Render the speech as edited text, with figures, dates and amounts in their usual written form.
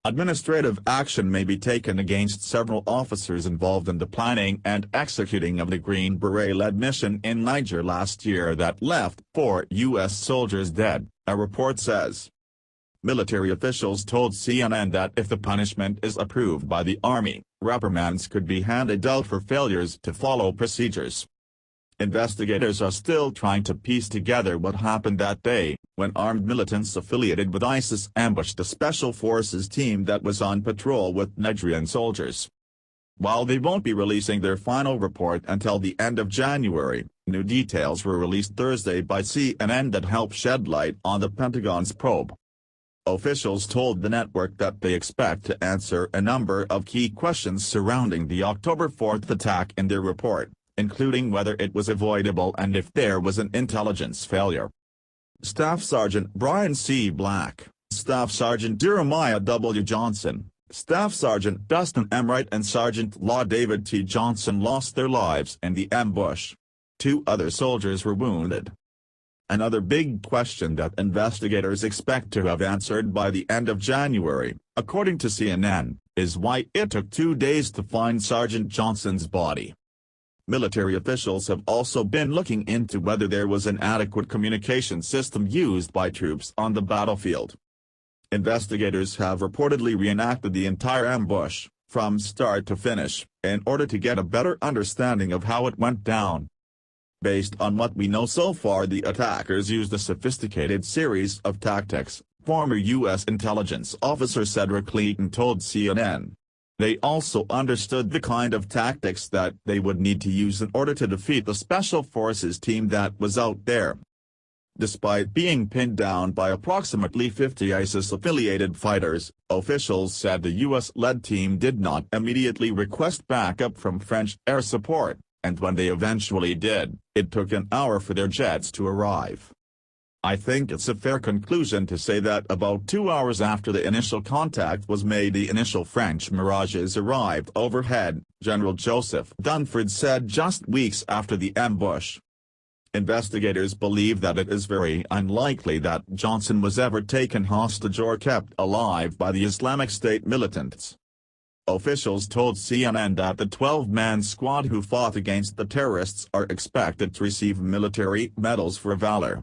Administrative action may be taken against several officers involved in the planning and executing of the Green Beret-led mission in Niger last year that left 4 U.S. soldiers dead, a report says. Military officials told CNN that if the punishment is approved by the Army, reprimands could be handed out for failures to follow procedures. Investigators are still trying to piece together what happened that day, when armed militants affiliated with ISIS ambushed a special forces team that was on patrol with Nigerian soldiers. While they won't be releasing their final report until the end of January, new details were released Thursday by CNN that help shed light on the Pentagon's probe. Officials told the network that they expect to answer a number of key questions surrounding the October 4th attack in their report, including whether it was avoidable and if there was an intelligence failure. Staff Sergeant Brian C. Black, Staff Sergeant Jeremiah W. Johnson, Staff Sergeant Dustin M. Wright and Sergeant Law David T. Johnson lost their lives in the ambush. 2 other soldiers were wounded. Another big question that investigators expect to have answered by the end of January, according to CNN, is why it took 2 days to find Sergeant Johnson's body. Military officials have also been looking into whether there was an adequate communication system used by troops on the battlefield. Investigators have reportedly reenacted the entire ambush, from start to finish, in order to get a better understanding of how it went down. Based on what we know so far, the attackers used a sophisticated series of tactics, former U.S. intelligence officer Cedric Clayton told CNN. They also understood the kind of tactics that they would need to use in order to defeat the special forces team that was out there. Despite being pinned down by approximately 50 ISIS-affiliated fighters, officials said the U.S.-led team did not immediately request backup from French air support, and when they eventually did, it took an hour for their jets to arrive. I think it's a fair conclusion to say that about 2 hours after the initial contact was made, the initial French Mirages arrived overhead, General Joseph Dunford said just weeks after the ambush. Investigators believe that it is very unlikely that Johnson was ever taken hostage or kept alive by the Islamic State militants. Officials told CNN that the 12-man squad who fought against the terrorists are expected to receive military medals for valor.